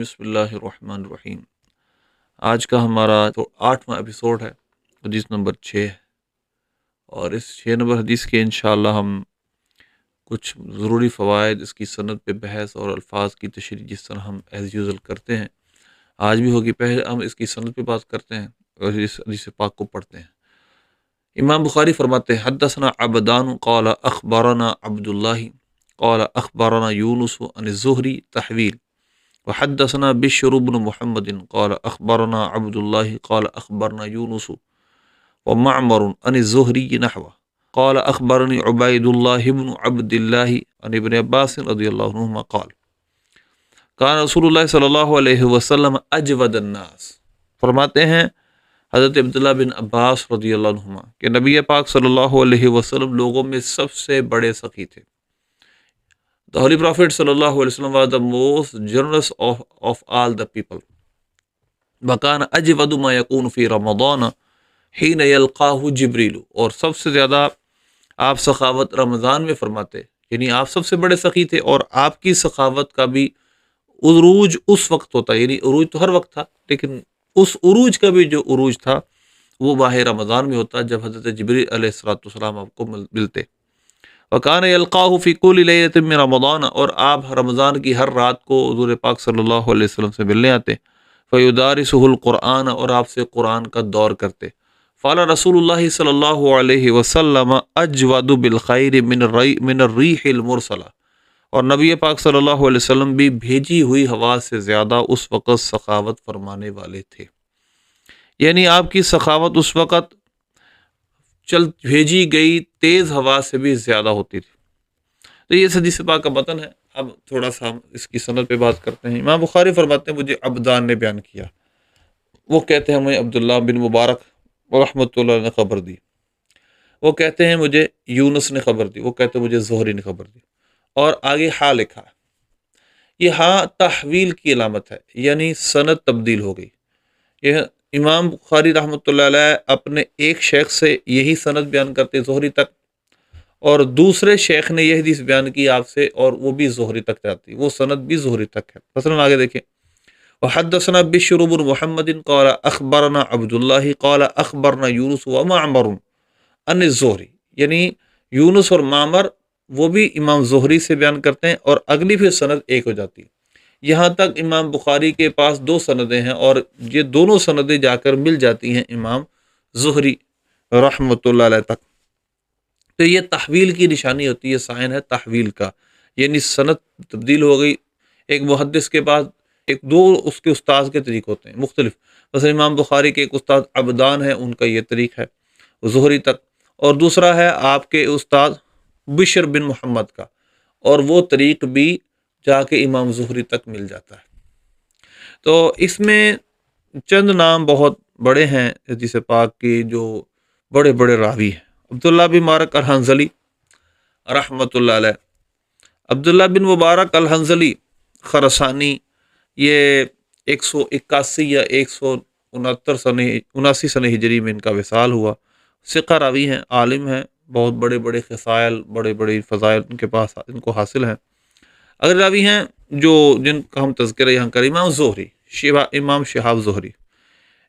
بسم اللہ الرحمن الرحیم۔ آج کا ہمارا 8واں ایپیسوڈ ہے، حدیث نمبر 6 ہے، اور اس 6 نمبر حدیث کے انشاءاللہ ہم کچھ ضروری فوائد، اس کی سند پہ بحث اور الفاظ کی تشریح جس طرح ہم ایز یوزل کرتے ہیں آج بھی ہوگی۔ پہلے ہم اس کی سند پہ بات کرتے ہیں اور اس حدیث پاک کو پڑھتے ہیں۔ امام بخاری فرماتے ہیں حدثنا عبدان قال اخبرنا عبداللہ قال اخبرنا یونس عن الزہری تحویل، وحدثنا بشر بن محمد قال اخبرنا عبد الله قال اخبرنا يونس ومعمر عن الزهري نحوه قال اخبرني عبيد الله بن عبد الله عن ابن عباس رضي الله عنهما قال كان رسول الله صلی اللہ علیہ وسلم اجود الناس۔ فرماتے ہیں حضرت عبداللہ بن عباس رضی اللہ عنہما کہ نبی پاک صلی اللہ علیہ وسلم لوگوں میں سب سے بڑے سخی تھے۔ The Holy Prophet sallallahu alaihi wasallam was the most generous of all the people. وَكَانَ أَجْوَدُ مَا يَكُونُ فِي رَمَضَانَ حِينَ يَلْقَاهُ جِبْرِيلُ، اور سب سے زیادہ آپ سخاوت رمضان میں فرماتے، یعنی آپ سب سے بڑے سخی تھے، اور آپ کی سخاوت کا بھی عروج اس وقت ہوتا ہے، یعنی عروج تو ہر وقت تھا، لیکن اس عروج کا بھی جو عروج تھا وہ ماہ رمضان میں ہوتا جب حضرت جبریل علیہ السلام آپ کو ملتے۔ وَكَانَ يَلْقَاهُ فِي كُلِّ لَيْلَةٍ مِّن رَمَضَانَ، اور آپ رمضان کی ہر رات کو حضور پاک صلی اللہ علیہ وسلم سے ملنے آتے۔ فَيُدَارِسُهُ الْقُرْآنَ، اور آپ سے قرآن کا دور کرتے۔ فَقَالَ رسول اللہ صلی اللہ علیہ وسلم اجود بالخیر من الریح المرسلہ، اور نبی پاک صلی اللہ علیہ وسلم بھی بھیجی ہوئی ہوا سے زیادہ اس وقت سخاوت فرمانے والے تھے، یعنی آپ کی سخاوت اس وقت بھیجی گئی تیز ہوا سے بھی زیادہ ہوتی تھی۔ تو یہ حدیث پاک کا متن ہے۔ اب تھوڑا سا ہم اس کی سند پہ بات کرتے ہیں۔ امام بخاری فرماتے ہیں مجھے عبدان نے بیان کیا، وہ کہتے ہیں مجھے عبداللہ بن مبارک رحمۃ اللہ نے خبر دی، وہ کہتے ہیں مجھے یونس نے خبر دی، وہ کہتے ہیں مجھے زہری نے خبر دی، اور آگے ہاں لکھا ہے۔ یہ ہاں تحویل کی علامت ہے، یعنی سند تبدیل ہو گئی۔ یہ امام بخاری رحمۃ اللہ علیہ اپنے ایک شیخ سے یہی سند بیان کرتے زہری تک، اور دوسرے شیخ نے یہ حدیث بیان کی آپ سے اور وہ بھی زہری تک جاتی، وہ سند بھی زہری تک ہے۔ مثلا آگے دیکھیں، وحدثنا بشر بن محمد قال اخبرنا عبد الله قال اخبرنا یونس ومعمر عن الزہری، یعنی یونس اور معمر وہ بھی امام زہری سے بیان کرتے ہیں، اور اگلی پھر سند ایک ہو جاتی ہے۔ یہاں تک امام بخاری کے پاس دو سندیں ہیں، اور یہ دونوں سندیں جا کر مل جاتی ہیں امام زہری رحمۃ اللہ علیہ تک۔ تو یہ تحویل کی نشانی ہوتی ہے، سائن ہے تحویل کا، یعنی سند تبدیل ہو گئی۔ ایک محدث کے بعد دو اس کے استاذ کے طریق ہوتے ہیں مختلف، مثلا امام بخاری کے ایک استاد عبدان ہے، ان کا یہ طریق ہے زہری تک، اور دوسرا ہے آپ کے استاد بشر بن محمد کا، اور وہ طریق بھی جا کے امام زہری تک مل جاتا ہے۔ تو اس میں چند نام بہت بڑے ہیں حدیث پاک کے جو بڑے بڑے راوی ہیں۔ عبداللہ بن مبارک الحنظلی رحمۃ اللہ علیہ، عبداللہ بن مبارک الحنظلی خراسانی، یہ 181 یا 179 سنہ ہجری میں ان کا وصال ہوا۔ ثقہ راوی ہیں، عالم ہیں، بہت بڑے بڑے خصائل، بڑے بڑے فضائل ان کے پاس ان کو حاصل ہیں۔ اگر راوی ہیں جو جن کا ہم تذکرہ یہاں کریں، امام زہری، امام شہاب زہری،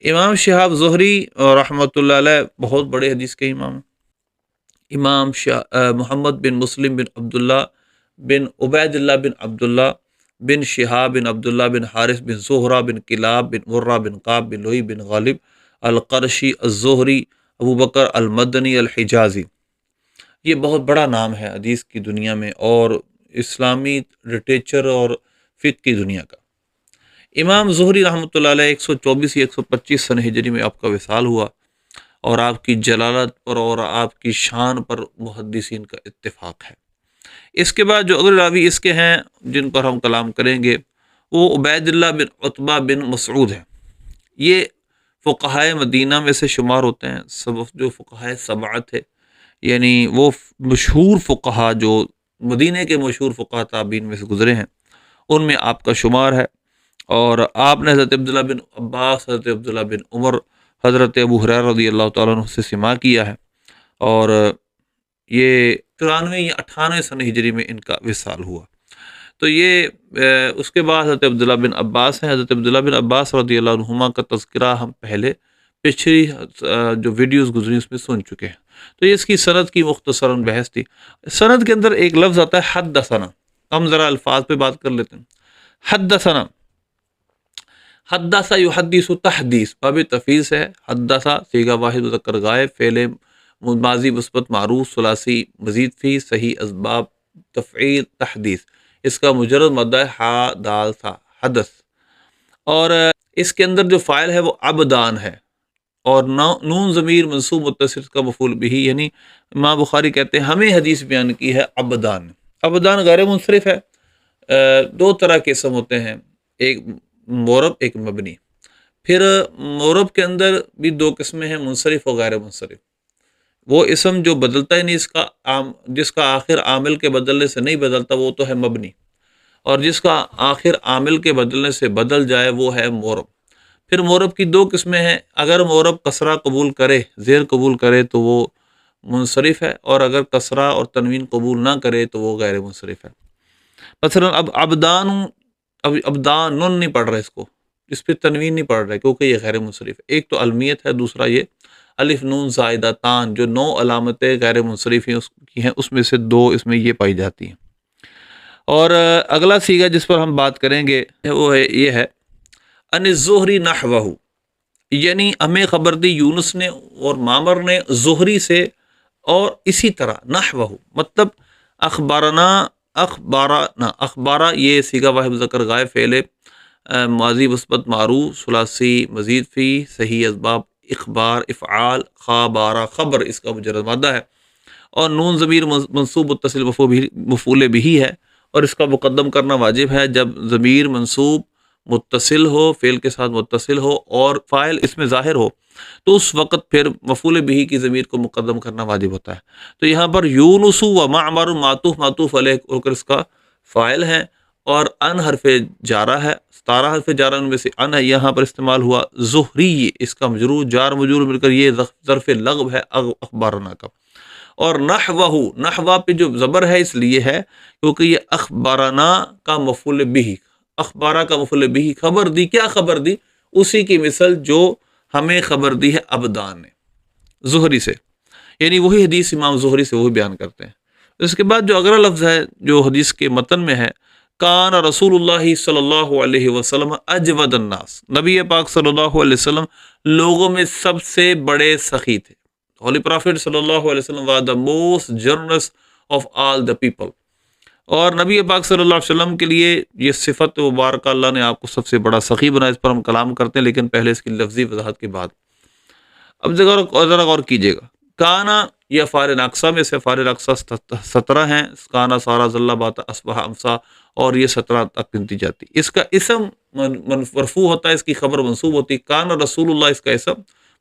امام شہاب زہری رحمۃ اللہ علیہ بہت بڑے حدیث کے امام ہیں۔ امام محمد بن مسلم بن عبداللہ بن عبید اللہ بن عبداللہ بن شہاب بن عبداللہ بن حارث بن زہرہ بن کلاب بن مرہ بن قاب بن لوئی بن غالب القرشی الزہری ابو بکر المدنی الحجازی، یہ بہت بڑا نام ہے حدیث کی دنیا میں اور اسلامی لٹریچر اور فقہ کی دنیا کا۔ امام زہری رحمۃ اللہ علیہ 124 یا 125 سنہ ہجری میں آپ کا وصال ہوا، اور آپ کی جلالت پر اور آپ کی شان پر محدثین کا اتفاق ہے۔ اس کے بعد جو اگلے راوی اس کے ہیں جن پر ہم کلام کریں گے وہ عبید اللہ بن عتبہ بن مسعود ہیں۔ یہ فقہائے مدینہ میں سے شمار ہوتے ہیں، جو فقہائے سبعہ تھے، یعنی وہ مشہور فقہا جو مدینہ کے مشہور فقہا تابعین میں سے گزرے ہیں، ان میں آپ کا شمار ہے۔ اور آپ نے حضرت عبداللہ بن عباس، حضرت عبداللہ بن عمر، حضرت ابو ہریرہ رضی اللہ تعالیٰ عنہ سے سماع کیا ہے، اور یہ 93 یا 98 سنہ ہجری میں ان کا وصال ہوا۔ تو یہ اس کے بعد حضرت عبداللہ بن عباس ہیں. حضرت عبداللہ بن عباس رضی اللہ عنہما کا تذکرہ ہم پہلے پچھلی جو ویڈیوز گزری اس میں سن چکے ہیں. تو یہ اس کی سند کی مختصراً بحث تھی. سند کے اندر ایک لفظ آتا ہے حدثنا. ہم ذرا الفاظ پہ بات کر لیتے ہیں. حدثنا، حدث یحدث تحدیث، باب تفیض ہے. حدث صیغہ واحد مذکر غائب، فعل ماضی مثبت معروف ثلاثی مزید فی صحیح اسباب تفعیل تحدیث. اس کا مجرد مدہ ہے ہا دال تھا حدث. اور اس کے اندر جو فاعل ہے وہ عبدان ہے، اور نون ضمیر منصوب متصل کا مفعول بھی، یعنی امام بخاری کہتے ہیں ہمیں حدیث بیان کی ہے عبدان. عبدان غیر منصرف ہے. دو طرح کے اسم ہوتے ہیں، ایک مورب ایک مبنی. پھر مورب کے اندر بھی دو قسمیں ہیں، منصرف اور غیر منصرف. وہ اسم جو بدلتا ہی نہیں، جس کا آخر عامل کے بدلنے سے نہیں بدلتا وہ تو ہے مبنی، اور جس کا آخر عامل کے بدلنے سے بدل جائے وہ ہے مورب. پھر مورب کی دو قسمیں ہیں، اگر مورب کسرہ قبول کرے، زیر قبول کرے تو وہ منصرف ہے، اور اگر کسرہ اور تنوین قبول نہ کرے تو وہ غیر منصرف ہے. مثلا اب ابدان نہیں پڑھ رہے، اس پہ تنوین نہیں پڑھ رہے کیونکہ یہ غیر منصرف ہے. ایک تو علمیت ہے، دوسرا یہ الف نون زائدہ تان، جو 9 علامتیں غیر منصرف ہیں اس میں سے 2 اس میں یہ پائی جاتی ہیں. اور اگلا صیغہ جس پر ہم بات کریں گے وہ ہے یہ ہے ان الزہری نحوہ، یعنی ہمیں خبر دی یونس نے اور معمر نے زہری سے اور اسی طرح نحوہ، مطلب اخبارہ یہ صیغہ واحد مذکر غائب، فعل ماضی مثبت معروف ثلاثی مزید فی صحیح اسباب اخبار افعال خبارہ خبر، اس کا مجرد مادہ ہے. اور نون ضمیر منصوب متصل مفعول بھی ہے، اور اس کا مقدم کرنا واجب ہے جب ضمیر منصوب متصل ہو، فعل کے ساتھ متصل ہو اور فاعل اس میں ظاہر ہو تو اس وقت پھر مفعول بھی کی ضمیر کو مقدم کرنا واجب ہوتا ہے. تو یہاں پر یونس و معمر معطوف علیہ ہو کر اس کا فاعل ہے، اور ان حرف جارہ ہے، 17 حرف جارہ ان میں سے ان ہے. یہاں پر استعمال ہوا زہری، اس کا مجرور جار مجرور مل کر یہ ظرف لغو ہے اخبارنا کا. اور نحوہ پہ جو زبر ہے اس لیے ہے کیونکہ یہ اخبارنا کا مفعول بھی، اخبارہ کا مفعول بھی، خبر دی. کیا خبر دی؟ اسی کی مثل جو ہمیں خبر دی ہے عبدان نے زہری سے، یعنی وہی حدیث امام زہری سے وہی بیان کرتے ہیں. اس کے بعد جو اگلا لفظ ہے جو حدیث کے متن میں ہے، کان رسول اللہ صلی اللہ علیہ وسلم اجود الناس، نبی پاک صلی اللہ علیہ وسلم لوگوں میں سب سے بڑے سخی تھے. ہولی پرافٹ صلی اللہ علیہ وسلم was the most generous of all the people. اور نبی پاک صلی اللہ علیہ وسلم کے لیے یہ صفت مبارکہ اللہ نے آپ کو سب سے بڑا سخی بنا. اس پر ہم کلام کرتے ہیں لیکن پہلے اس کی لفظی وضاحت کے بعد. اب ذرا غور کیجیے گا. کانا یہ فارغ اقسا میں سے فارغ اقسا 17 ہیں. کانا سارا ذلہ بات اصبح امسا، اور یہ 17 تک گنتی جاتی. اس کا اسم مرفوع ہوتا ہے، اس کی خبر منصوب ہوتی ہے. کانا رسول اللہ اس کا اسم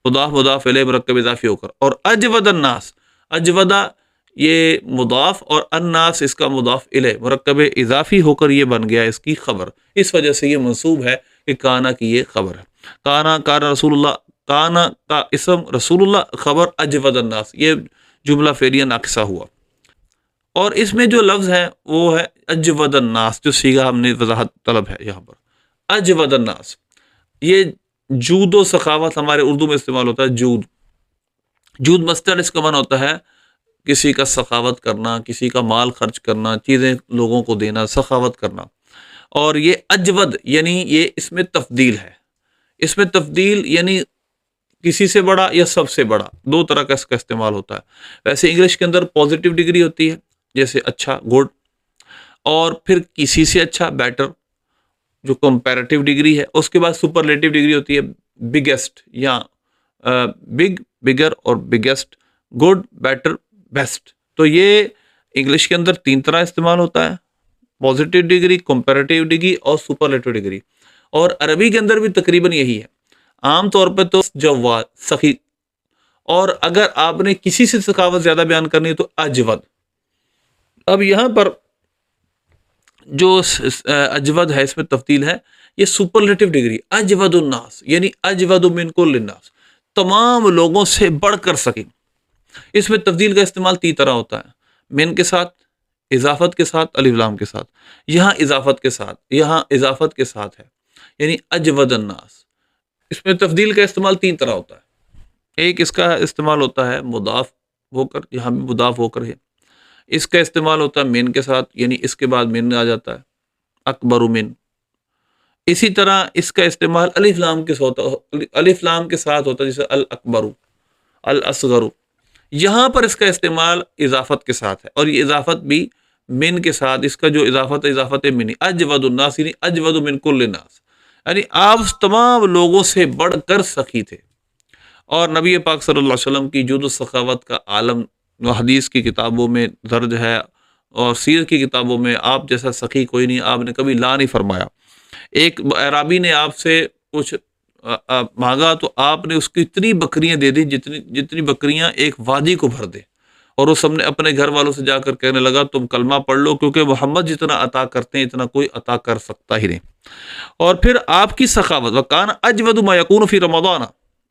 مضاف الیہ مرکب اضافی ہو کر. اور اجود الناس، اجودہ یہ مضاف اور الناس اس کا مضاف الیہ مرکب اضافی ہو کر یہ بن گیا اس کی خبر. اس وجہ سے یہ منصوب ہے کہ کانا کی یہ خبر ہے. کانا رسول اللہ، کانا کا اسم رسول اللہ، خبر اجود الناس، یہ جملہ فعلیہ ناقصہ ہوا. اور اس میں جو لفظ ہے وہ ہے اجود الناس، جو صیغہ ہم نے وضاحت طلب ہے یہاں پر. اجود الناس، یہ جود و سخاوت ہمارے اردو میں استعمال ہوتا ہے. جود مصدر، اس کا معنی ہوتا ہے کسی کا سخاوت کرنا، کسی کا مال خرچ کرنا، چیزیں لوگوں کو دینا، سخاوت کرنا. اور یہ اجود یعنی یہ اس میں تفضیل ہے. اس میں تفضیل یعنی کسی سے بڑا یا سب سے بڑا، دو طرح کا اس کا استعمال ہوتا ہے. ویسے انگلش کے اندر پازیٹیو ڈگری ہوتی ہے، جیسے اچھا گڈ، اور پھر کسی سے اچھا بیٹر جو کمپیریٹیو ڈگری ہے. اس کے بعد سپرلیٹیو ڈگری ہوتی ہے بگیسٹ یا بگر اور بگیسٹ، گڈ بیٹر بیسٹ. تو یہ انگلش کے اندر 3 طرح استعمال ہوتا ہے، پازیٹیو ڈگری، کمپیریٹیو ڈگری اور سپرلیٹیو ڈگری. اور عربی کے اندر بھی تقریباً یہی ہے. عام طور پہ تو جواد سخی، اور اگر آپ نے کسی سے سخاوت زیادہ بیان کرنی ہے تو اجود. اب یہاں پر جو اجود ہے اس میں تفضیل ہے، یہ سپرلیٹیو ڈگری اجود الناس یعنی اجود من کل الناس، تمام لوگوں سے بڑھ کر سخی. اس میں تفضیل کا استعمال 3 طرح ہوتا ہے، من کے ساتھ، اضافت کے ساتھ، الف لام کے ساتھ، یہاں اضافت کے ساتھ، یہاں اضافت کے ساتھ ہے، یعنی اجود الناس۔ اس میں تفضیل کا استعمال 3 طرح ہوتا ہے۔ ایک اس کا استعمال ہوتا ہے مضاف ہو کر، یہاں بھی مضاف ہو کر ہے۔ اس کا استعمال ہوتا ہے من کے ساتھ، یعنی اس کے بعد من آ جاتا ہے، اکبر من۔ اسی طرح اس کا استعمال الف لام کے ساتھ ہوتا ہے، جیسے الاکبر، الاصغر۔ یہاں پر اس کا استعمال اضافت کے ساتھ ہے، اور یہ اضافت بھی من کے ساتھ۔ اس کا جو اضافت ہے، اضافت منی، اجود الناس، یعنی اجود من کل الناس، یعنی آپ تمام لوگوں سے بڑھ کر سخی تھے۔ اور نبی پاک صلی اللہ علیہ وسلم کی جود و سخاوت کا عالم حدیث کی کتابوں میں درج ہے، اور سیرت کی کتابوں میں آپ جیسا سخی کوئی نہیں، آپ نے کبھی لا نہیں فرمایا۔ ایک اعرابی نے آپ سے کچھ مانگا تو آپ نے اس کی اتنی بکریاں دے دی جتنی بکریاں ایک وادی کو بھر دے، اور وہ سب نے اپنے گھر والوں سے جا کر کہنے لگا تم کلمہ پڑھ لو، کیونکہ محمد جتنا عطا کرتے ہیں اتنا کوئی عطا کر سکتا ہی نہیں۔ اور پھر آپ کی سخاوت، وکان اجود ما یکون فی رمضان،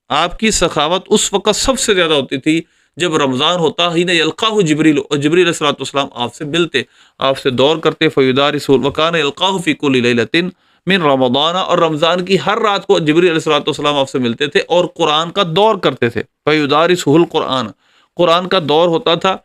آپ کی سخاوت اس وقت سب سے زیادہ ہوتی تھی جب رمضان ہوتا ہی نہیں، یلقاہ جبریل، اور جبریل علیہ السلام آپ سے ملتے، آپ سے دور کرتے، فیدارس، وکان یلقاہ فی کل لیلۃ من رمضان، اور رمضان کی ہر رات کو جبریل علیہ السلام آپ سے ملتے تھے اور قرآن کا دور کرتے تھے، فیدارسہ القرآن، قرآن کا دور ہوتا تھا۔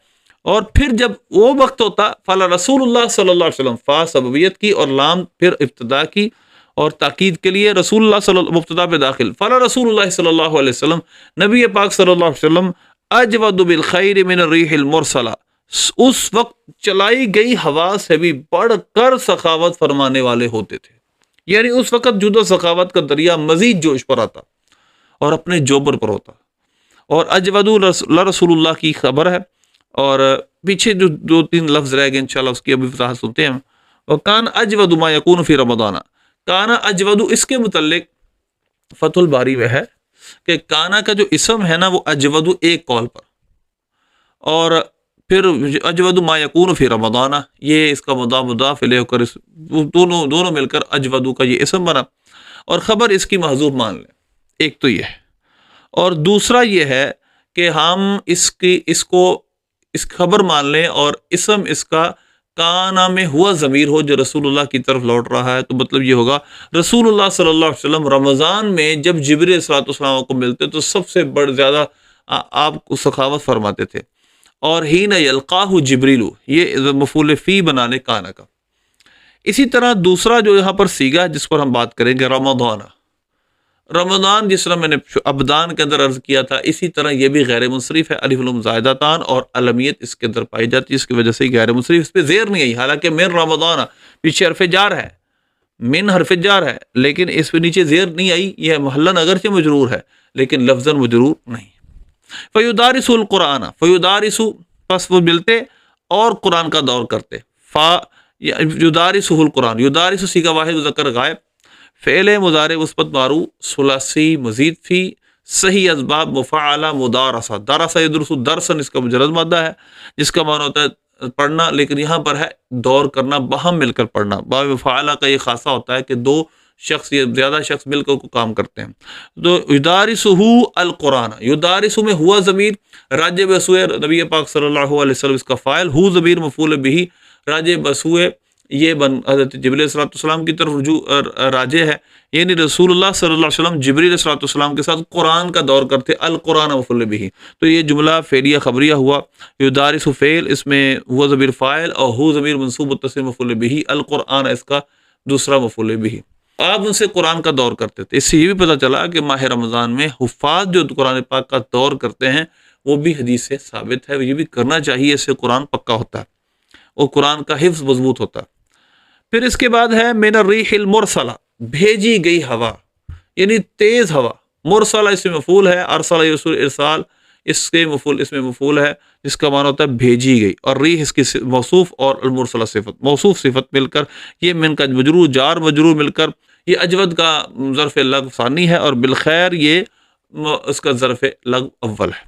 اور پھر جب وہ وقت ہوتا، فلا رسول اللہ صلی اللہ علیہ وسلم، فا سببیت کی اور لام پھر ابتدا کی اور تاکید کے لیے، رسول اللہ صلی اللہ مبتدا پہ داخل، فلا رسول اللہ صلی اللہ علیہ وسلم، نبی پاک صلی اللہ علیہ وسلم، اجود بالخیر من الریح المرسلہ، اس وقت چلائی گئی ہوا سے بھی بڑھ کر سخاوت فرمانے والے ہوتے تھے۔ یعنی اس وقت جود و سخاوت کا دریا مزید جوش پر آتا اور اپنے جوبر پر ہوتا۔ اور اجود رسول اللہ کی خبر ہے، اور پیچھے جو 2-3 لفظ رہ گئے انشاءاللہ اس کی ابھی وضاحت سنتے ہیں۔ وکان اجود ما یکون فی رمضان، کانا اجود، اس کے متعلق فتح الباری میں ہے کہ کانا کا جو اسم ہے نا وہ اجود ایک قول پر، اور پھر اجود ما یکون فی رمضان، یہ اس کا مضاف الیہ ہو کر دونوں مل کر اجود کا یہ اسم بنا، اور خبر اس کی محذوف مان لیں۔ ایک تو یہ ہے، اور دوسرا یہ ہے کہ ہم اس کو خبر مان لیں، اور اسم اس کا کانا میں ہوا ضمیر ہو جو رسول اللہ کی طرف لوٹ رہا ہے، تو مطلب یہ ہوگا رسول اللہ صلی اللہ علیہ وسلم رمضان میں جب جبریل علیہ السلام کو ملتے تو سب سے بڑھ زیادہ آپ کو سخاوت فرماتے تھے۔ اور حین یلقاہ جبریل، یہ مفعول فی بنانے کانا کا۔ اسی طرح دوسرا جو یہاں پر سیگا ہے جس پر ہم بات کریں گے، رمضان جس طرح میں نے ابدان کے اندر عرض کیا تھا، اسی طرح یہ بھی غیر منصرف ہے، الف لام زائدتان اور علمیت اس کے اندر پائی جاتی ہے، اس کی وجہ سے غیر منصرف، اس پہ زیر نہیں آئی، حالانکہ من رمضان پیچھے حرف جار ہے، من حرف جار ہے، لیکن اس پہ نیچے زیر نہیں آئی، یہ محلن اگرچہ مجرور ہے لیکن لفظاً مجرور نہیں۔ فیدارس القرآن، فیدارس، پس وہ ملتے اور قرآن کا دور کرتے، یدارسہ القرآن، یدارس سیغہ واحد مذکر غائب، فعل مضارع مثبت مارو، ثلاثی مزید فی، صحیح اسباب مفعلہ مدارسہ، دارسہ یدرس، درسن اس کا مجرد مادہ ہے جس کا معنی ہوتا ہے پڑھنا، لیکن یہاں پر ہے دور کرنا، باہم مل کر پڑھنا۔ باب مفعلہ کا یہ خاصہ ہوتا ہے کہ 2 شخص یا زیادہ شخص مل کر کو کام کرتے ہیں۔ تو یدارسہ القرآن، یدارسہ میں ہوا ضمیر راجع بسوئے نبی پاک صلی اللہ علیہ وسلم، اس کا فاعل، ہو ضمیر مفعول بہ راجع بسوئے، یہ حضرت جبریل علیہ السلام کی طرف رجوع راجع ہے، یعنی رسول اللہ صلی اللہ علیہ وسلم جبریل علیہ السلام کے ساتھ قرآن کا دور کرتے، القرآن مفعول بہ، تو یہ جملہ فعلیہ خبریہ ہوا۔ یدارس فعل، اس میں ہوا ضمیر فاعل اور ہو ضمیر منصوب متصل مفعول بہ، القرآن اس کا دوسرا مفعول بہ۔ آپ ان سے قرآن کا دور کرتے تھے۔ اس سے یہ بھی پتہ چلا کہ ماہ رمضان میں حفاظ جو قرآن پاک کا دور کرتے ہیں وہ بھی حدیث سے ثابت ہے، یہ بھی کرنا چاہیے، اس سے قرآن پکا ہوتا ہے اور قرآن کا حفظ مضبوط ہوتا ہے۔ پھر اس کے بعد ہے من الریح المرسلہ، بھیجی گئی ہوا، یعنی تیز ہوا۔ مرسلہ اس میں مفعول ہے، ارسلہ یرسل ارسال، اس کے مفعول اس میں مفعول ہے جس کا معنی ہوتا ہے بھیجی گئی، اور ریح اس کی موصوف اور المرسلہ صفت، موصوف صفت مل کر یہ من کا مجرور جار مجرور مل کر یہ اجود کا ظرف لغو ثانی ہے، اور بالخیر یہ اس کا ظرف لغو اول ہے۔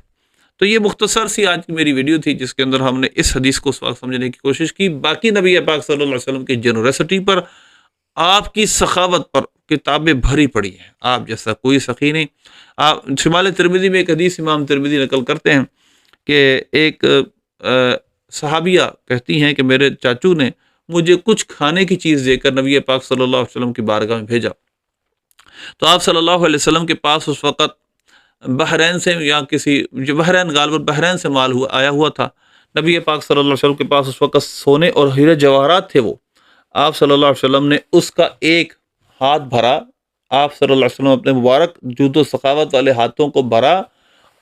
تو یہ مختصر سی آج کی میری ویڈیو تھی جس کے اندر ہم نے اس حدیث کو سمجھنے کی کوشش کی۔ باقی نبی پاک صلی اللہ علیہ وسلم کی جنریسٹی پر، آپ کی سخاوت پر کتابیں بھری پڑی ہیں، آپ جیسا کوئی سخی نہیں۔ آپ شمال ترمذی میں ایک حدیث امام ترمذی نقل کرتے ہیں کہ ایک صحابیہ کہتی ہیں کہ میرے چاچو نے مجھے کچھ کھانے کی چیز دے کر نبی پاک صلی اللہ علیہ وسلم کی بارگاہ میں بھیجا، تو آپ صلی اللہ علیہ وسلم کے پاس اس وقت بحرین سے یا کسی بحرین غالباً بحرین سے مال آیا ہوا تھا۔ نبی پاک صلی اللہ علیہ وسلم کے پاس اس وقت سونے اور ہیرے جواہرات تھے، وہ آپ صلی اللہ علیہ وسلم نے اس کا ایک ہاتھ بھرا، آپ صلی اللہ علیہ وسلم اپنے مبارک جود و سخاوت والے ہاتھوں کو بھرا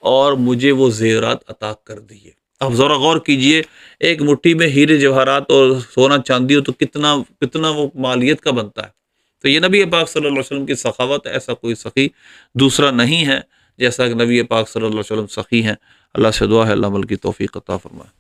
اور مجھے وہ زیورات عطا کر دیے۔ اب ذرا غور کیجئے، ایک مٹھی میں ہیرے جواہرات اور سونا چاندی ہو تو کتنا وہ مالیت کا بنتا ہے۔ تو یہ نبی پاک صلی اللہ علیہ وسلم کی سخاوت، ایسا کوئی سخی دوسرا نہیں ہے جیسا کہ نبی پاک صلی اللہ علیہ وسلم سخی ہیں۔ اللہ سے دعا ہے اللہ عمل کی توفیق عطا فرمائے۔